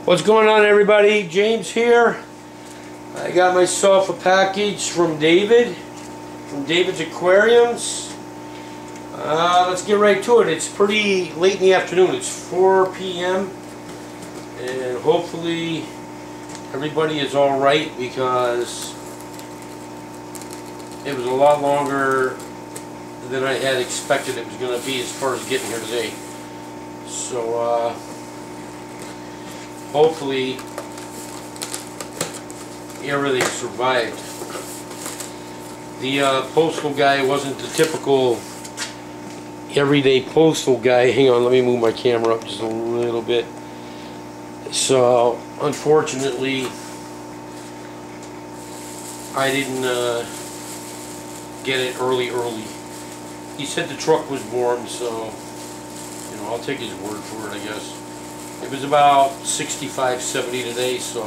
What's going on, everybody? James here. I got myself a package from David, from DavidsAquariums. Let's get right to it. It's pretty late in the afternoon. It's 4 p.m. and hopefully everybody is all right, because it was a lot longer than I had expected it was going to be as far as getting here today. So hopefully everything survived. The postal guy wasn't the typical everyday postal guy. Hang on, let me move my camera up just a little bit. So unfortunately I didn't get it early. He said the truck was warm, so you know, I'll take his word for it, I guess. It was about 65, 70 today, so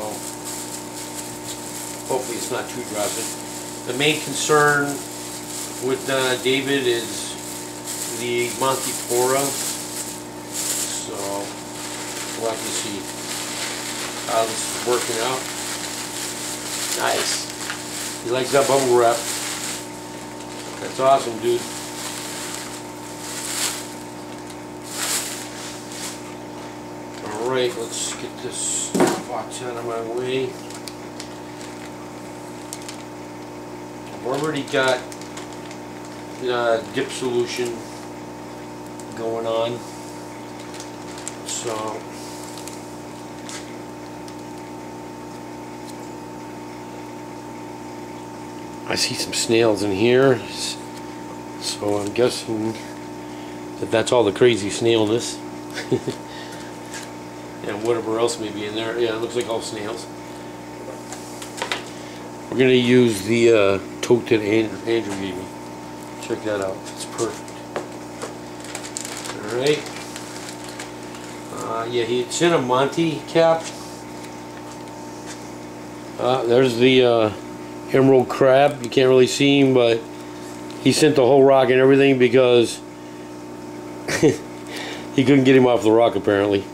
hopefully it's not too drastic. The main concern with David is the Montipora, so we'll have to see how this is working out. Nice. He likes that bubble wrap. That's awesome, dude. Alright, let's get this box out of my way. I've already got dip solution going on, so I see some snails in here, so I'm guessing that that's all the crazy snailness. And whatever else may be in there. Yeah, it looks like all snails. We're going to use the tote that Andrew gave me. Check that out. It's perfect. Alright. Yeah, it's in a Monty cap. There's the emerald crab. You can't really see him, but he sent the whole rock and everything because he couldn't get him off the rock apparently.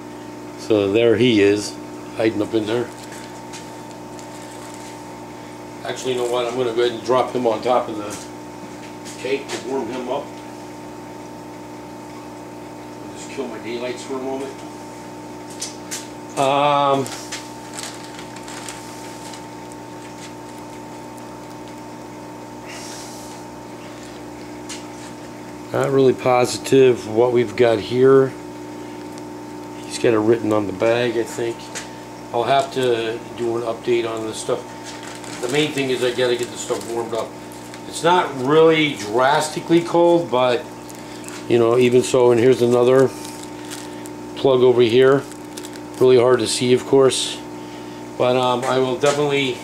So there he is, hiding up in there. Actually, you know what? I'm going to go ahead and drop him on top of the cake to warm him up. I'll just kill my daylights for a moment. Not really positive what we've got here. He's got it written on the bag, I think. I'll have to do an update on this stuff. The main thing is I gotta get this stuff warmed up. It's not really drastically cold, but you know, even so. And here's another plug over here. Really hard to see, of course, but I will definitely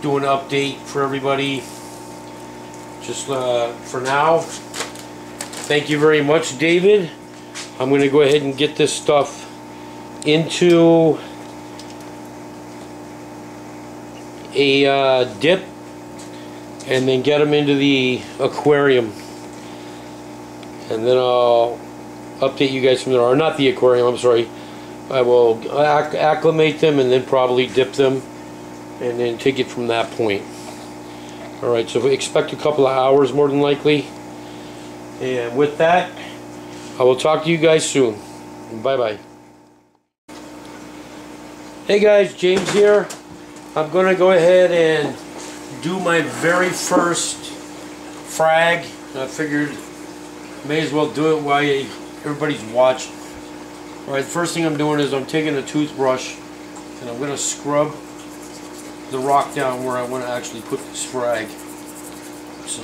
do an update for everybody. Just for now, thank you very much, David. I'm going to go ahead and get this stuff into a dip and then get them into the aquarium, and then I'll update you guys from there. Or not the aquarium, I'm sorry. I will acclimate them and then probably dip them and then take it from that point. Alright, so expect a couple of hours more than likely. And with that, I will talk to you guys soon. Bye bye. Hey guys, James here. I'm going to go ahead and do my very first frag. I figured may as well do it while everybody's watching. Alright, the first thing I'm doing is I'm taking a toothbrush and I'm going to scrub the rock down where I want to actually put this frag. So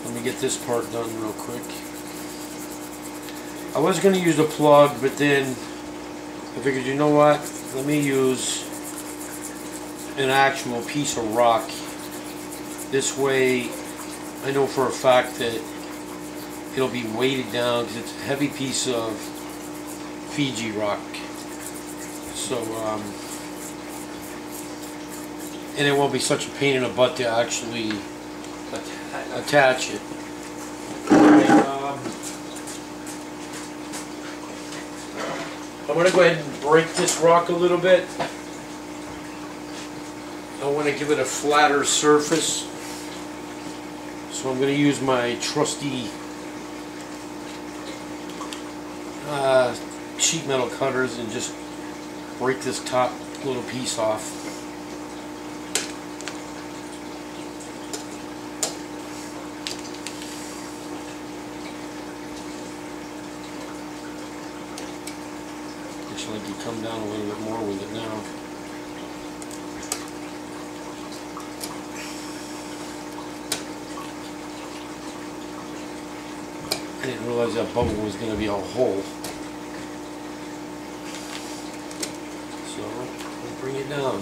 let me get this part done real quick. I was going to use a plug, but then I figured, you know what, let me use an actual piece of rock. This way I know for a fact that it'll be weighted down, because it's a heavy piece of Fiji rock. So and it won't be such a pain in the butt to actually attach it. I'm going to go ahead and break this rock a little bit. I want to give it a flatter surface. So I'm going to use my trusty sheet metal cutters and just break this top little piece off. Actually, I can come down a little bit more with it now. I didn't realize that bubble was going to be a hole. So, I'll bring it down.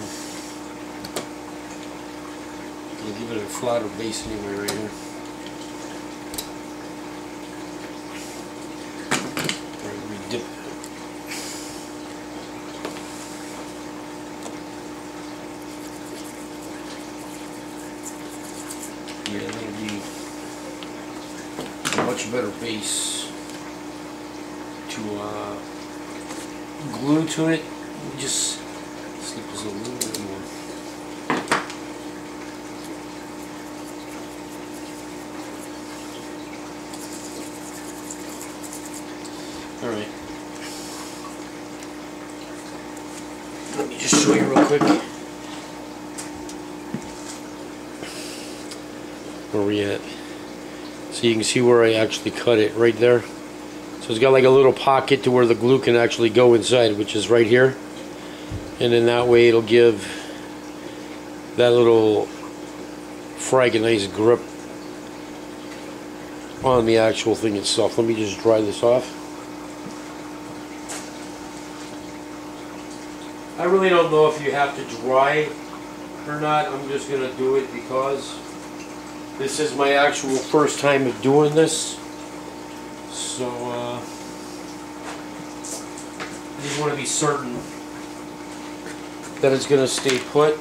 I'll give it a flatter base anyway right here. Alright, we dip it. Yeah, that'll be a much better base to glue to it. Just slip this a little bit more. Alright. Let me just show you real quick where we at. So you can see where I actually cut it right there. So it's got like a little pocket to where the glue can actually go inside, which is right here. And then that way it'll give that little frag a nice grip on the actual thing itself. Let me just dry this off. I really don't know if you have to dry it or not. I'm just going to do it because this is my actual first time of doing this. So I just want to be certain that it's going to stay put.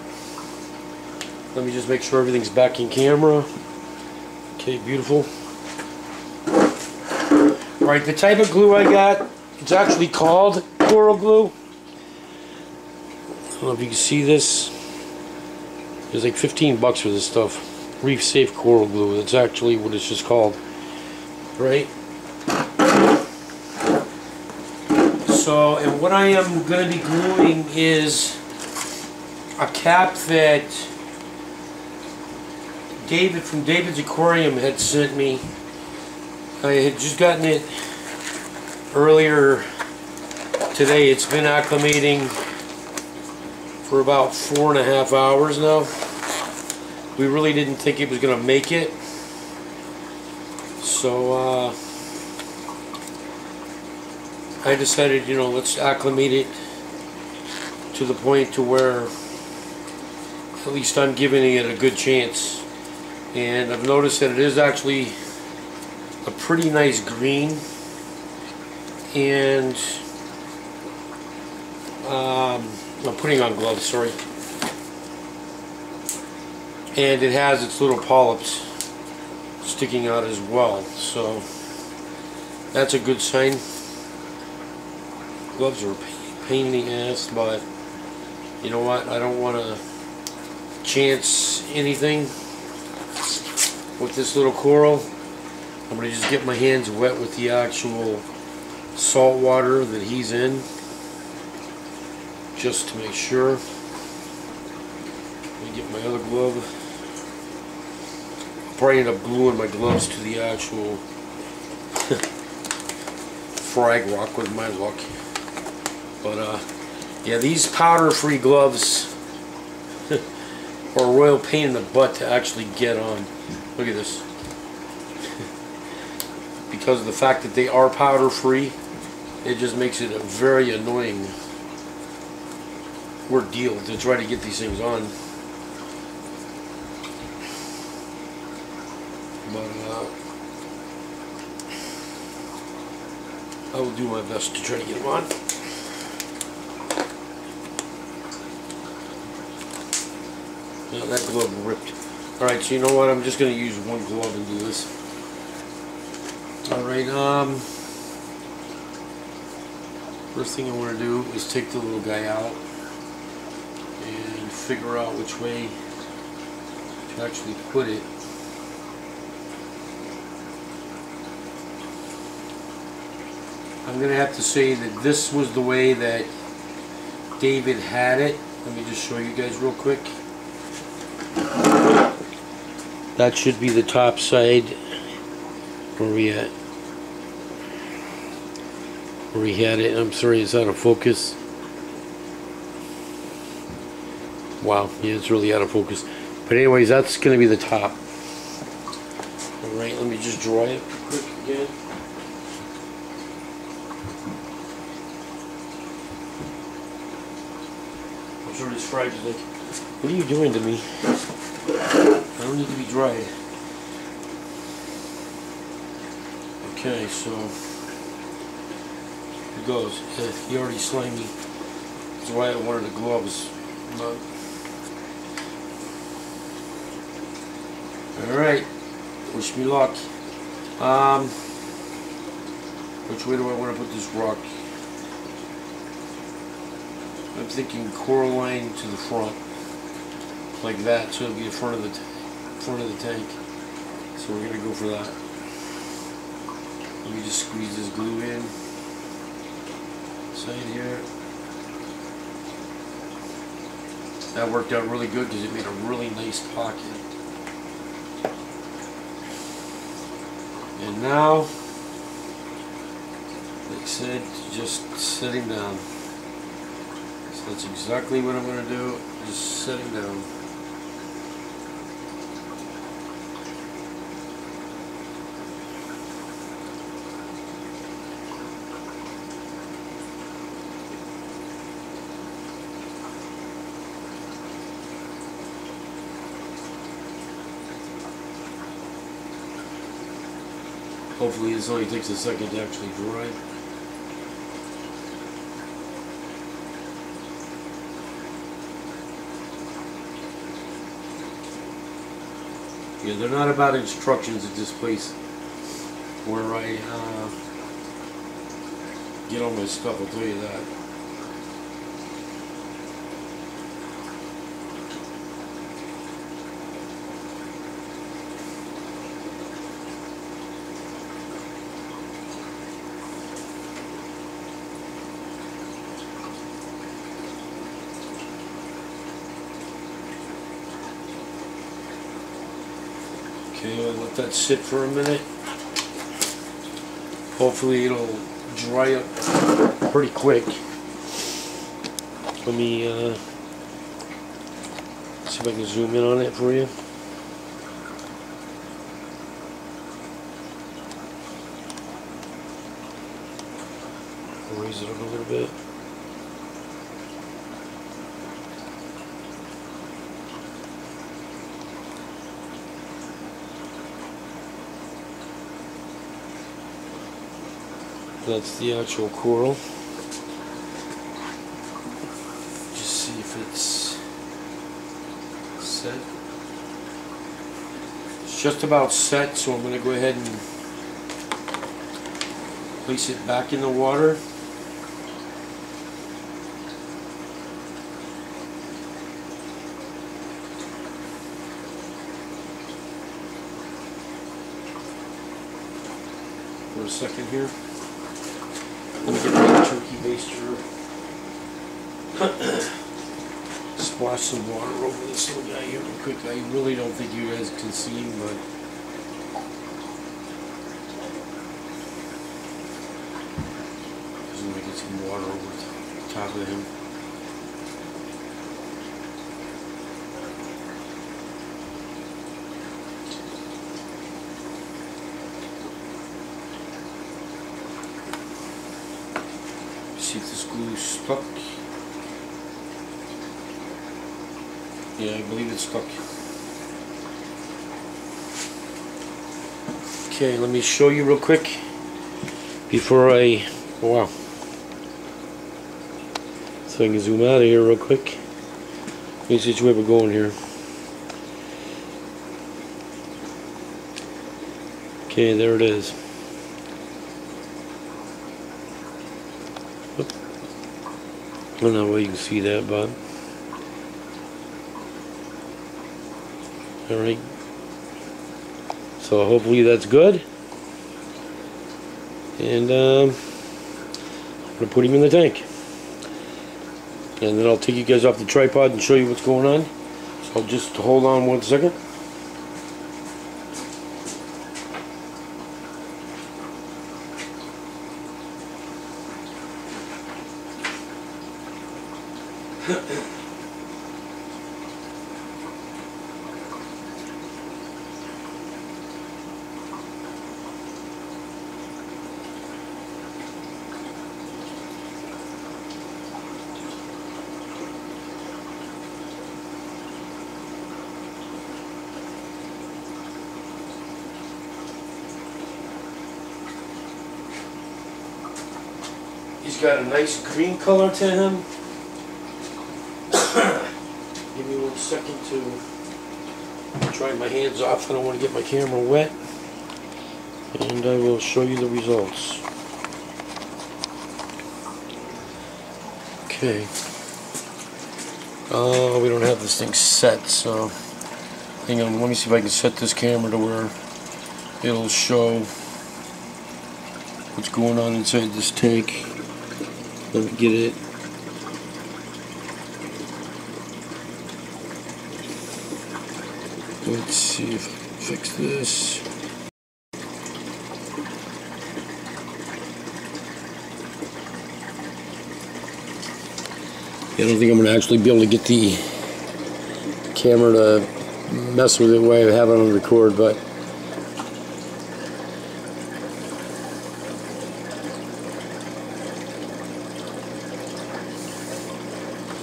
Let me just make sure everything's back in camera. Okay, beautiful. Alright, the type of glue I got, it's actually called coral glue. I don't know if you can see this. There's like 15 bucks for this stuff. Reef safe coral glue. That's actually what it's just called. Right? So, and what I am going to be gluing is a cap that David from David's Aquarium had sent me. I had just gotten it earlier today. It's been acclimating for about 4.5 hours now. We really didn't think it was going to make it. So I decided, you know, let's acclimate it to the point to where at least I'm giving it a good chance. And I've noticed that it is actually a pretty nice green. And I'm putting on gloves, sorry. And it has its little polyps sticking out as well. So that's a good sign. Gloves are a pain in the ass, but you know what? I don't want to chance anything with this little coral. I'm going to just get my hands wet with the actual salt water that he's in, just to make sure. Let me get my other glove. I'll probably end up gluing my gloves to the actual frag rock with my luck. But yeah, these powder-free gloves are a royal pain in the butt to actually get on. Look at this. Because of the fact that they are powder-free, it just makes it a very annoying ordeal to try to get these things on. But I will do my best to try to get them on. Yeah, that glove ripped. Alright, so you know what? I'm just going to use one glove and do this. Alright, First thing I want to do is take the little guy out and figure out which way to actually put it. I'm going to have to say that this was the way that David had it. Let me just show you guys real quick. That should be the top side. Where we at? Where he had it. I'm sorry, it's out of focus. Wow, yeah, it's really out of focus. But anyways, that's going to be the top. Alright, let me just draw it quick again. I'm sure this frag is like, what are you doing to me? I don't need to be dried. Okay, so it goes. He already slimed me. That's why I wanted the gloves. But alright, wish me luck. Which way do I want to put this rock? I'm thinking coral line to the front, like that, so it'll be the front of the tank. So we're gonna go for that. Let me just squeeze this glue in. Side here. That worked out really good because it made a really nice pocket. And now, like I said, just set him down. So that's exactly what I'm going to do, just set him down. Hopefully this only takes a second to actually dry. Yeah, they're not about instructions at this place where I get all my stuff, I'll tell you that. Okay, I'll let that sit for a minute. Hopefully it'll dry up pretty quick. Let me see if I can zoom in on it for you. Raise it up a little bit. That's the actual coral. Just see if it's set. It's just about set, so I'm going to go ahead and place it back in the water. For a second here. Let me get my turkey baster. Splash some water over this little guy here real quick. I really don't think you guys can see him, but just want to get some water over the top of him. See if this glue is stuck. Yeah, I believe it's stuck. Okay, let me show you real quick before I, wow. So I can zoom out of here real quick. Let me see where we're going here. Okay, there it is. I don't know where you can see that, but alright. So hopefully that's good. And I'm going to put him in the tank. And then I'll take you guys off the tripod and show you what's going on. So just hold on 1 second. He's got a nice green color to him. Give me 1 second to dry my hands off. I don't want to get my camera wet. And I will show you the results. Okay. We don't have this thing set, so hang on, let me see if I can set this camera to where it'll show what's going on inside this tank. Let me get it. Let's see if I can fix this. I don't think I'm going to actually be able to get the camera to mess with it the way I have it on record, but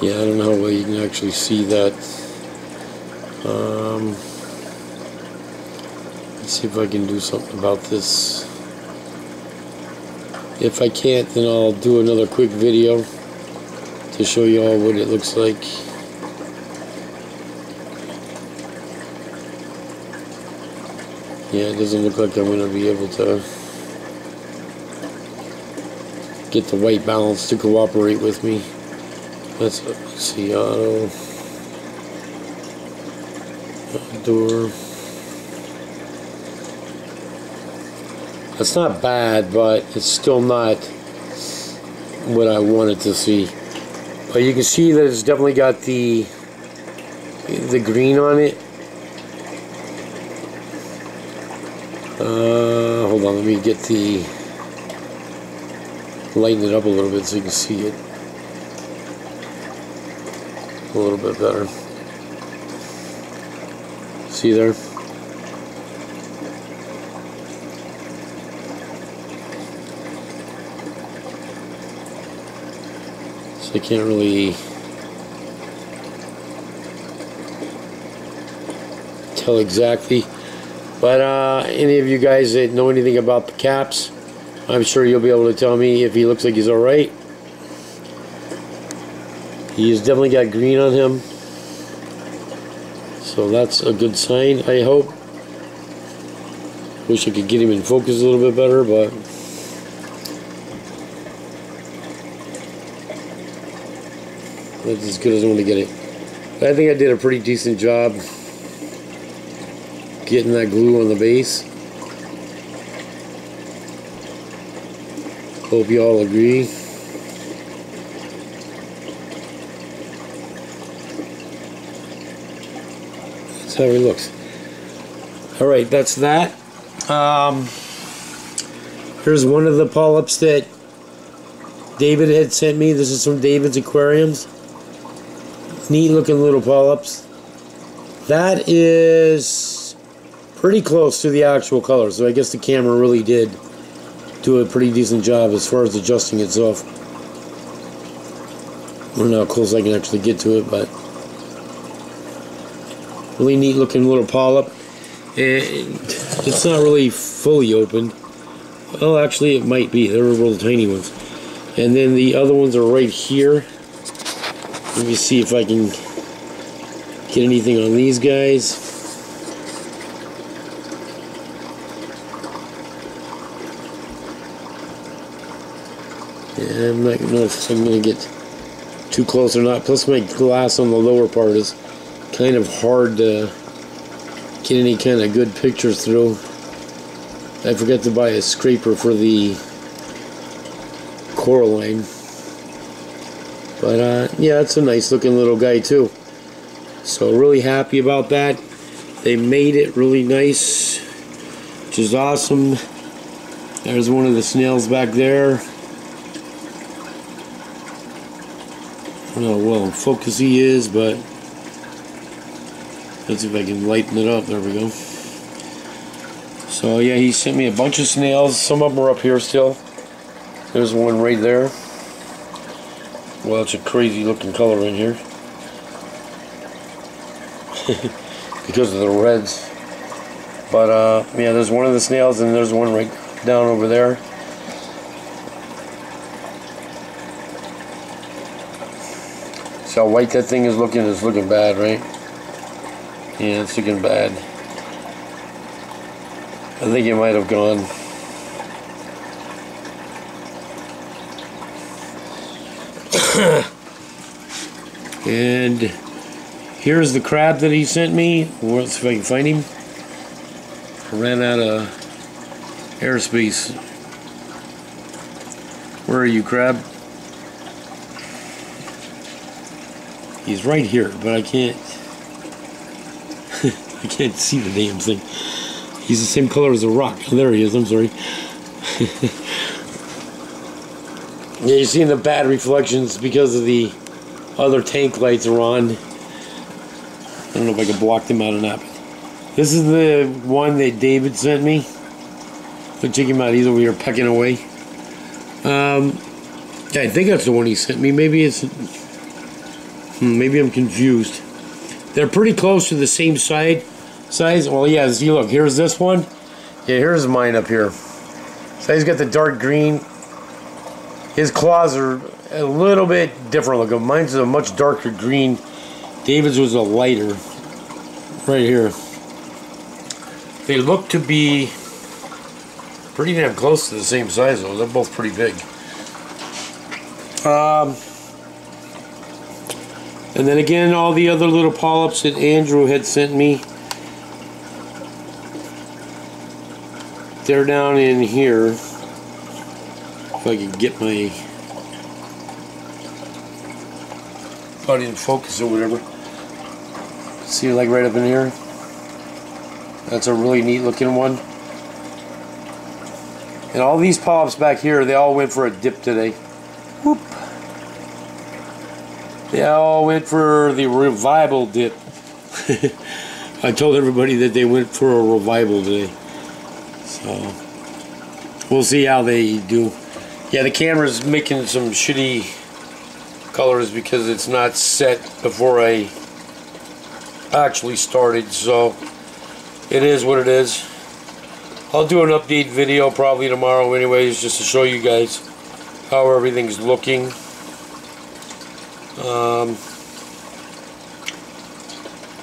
yeah, I don't know how well you can actually see that. Let's see if I can do something about this. If I can't, then I'll do another quick video to show you all what it looks like. Yeah, it doesn't look like I'm going to be able to get the white balance to cooperate with me. Let's see, auto, outdoor. That's not bad, but it's still not what I wanted to see. But you can see that it's definitely got the green on it. Hold on, let me get the lighten it up a little bit so you can see it a little bit better. See there? So I can't really tell exactly, but any of you guys that know anything about the caps, I'm sure you'll be able to tell me if he looks like he's alright. He's definitely got green on him, so that's a good sign, I hope. Wish I could get him in focus a little bit better, but that's as good as I'm going to get it. I think I did a pretty decent job getting that glue on the base. Hope you all agree. That's how he looks. Alright, that's that. Here's one of the polyps that David had sent me. This is from DavidsAquariums. Neat looking little polyps. That is pretty close to the actual color, so I guess the camera really did do a pretty decent job as far as adjusting itself. I don't know how close I can actually get to it, but really neat looking little polyp. And it's not really fully opened. Well, actually it might be. They're real tiny ones. And then the other ones are right here. Let me see if I can get anything on these guys. Yeah, I'm not know if I'm gonna get too close or not. Plus my glass on the lower part is kind of hard to get any kind of good pictures through. I forgot to buy a scraper for the coralline. But yeah, it's a nice looking little guy too. So really happy about that. They made it really nice, which is awesome. There's one of the snails back there. I don't know well focus he is, but let's see if I can lighten it up. There we go. So yeah, he sent me a bunch of snails. Some of them are up here still. There's one right there. Well, it's a crazy looking color in here. Because of the reds. But yeah, there's one of the snails and there's one right down over there. See how white that thing is looking? It's looking bad, right? Yeah, it's looking bad. I think it might have gone. And here's the crab that he sent me. Let's see if I can find him. I ran out of airspace. Where are you, crab? He's right here, but I can't I can't see the damn thing. He's the same color as a rock. Oh, there he is, I'm sorry. Yeah, you're seeing the bad reflections because of the other tank lights are on. I don't know if I can block them out or not. This is the one that David sent me. So check him out, he's over here pecking away. Yeah, I think that's the one he sent me. Maybe it's... maybe I'm confused. They're pretty close to the same size. Well, yeah, see, look, here's this one. Yeah, here's mine up here. So he's got the dark green. His claws are a little bit different looking. Mine's a much darker green. David's was a lighter. Right here. They look to be pretty damn close to the same size though. They're both pretty big. And then again, all the other little polyps that Andrew had sent me. They're down in here. If I can get my body in focus or whatever. See, like right up in here. That's a really neat looking one. And all these polyps back here, they all went for a dip today. Whoop. They all went for the revival dip. I told everybody that they went for a revival today. So, we'll see how they do. Yeah, the camera's making some shitty colors because it's not set before I actually started. So, it is what it is. I'll do an update video probably tomorrow anyways, just to show you guys how everything's looking.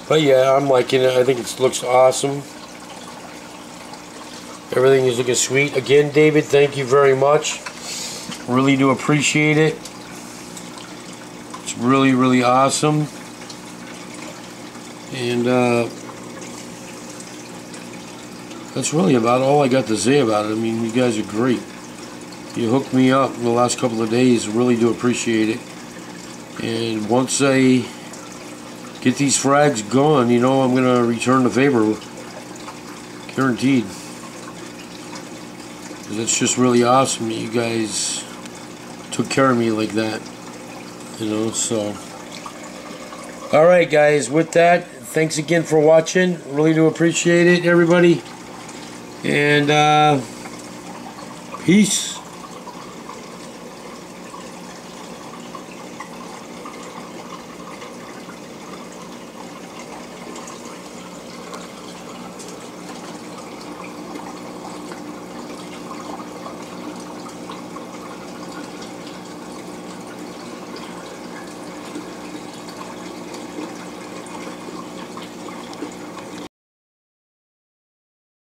But yeah, I'm liking it. I think it looks awesome. Everything is looking sweet. Again, David, thank you very much. Really do appreciate it. It's really, really awesome. And that's really about all I got to say about it. I mean, you guys are great. You hooked me up in the last couple of days. Really do appreciate it. And once I get these frags going, you know, I'm going to return the favor. Guaranteed. Because it's just really awesome that you guys took care of me like that. You know, so. Alright, guys, with that, thanks again for watching. Really do appreciate it, everybody. And, peace.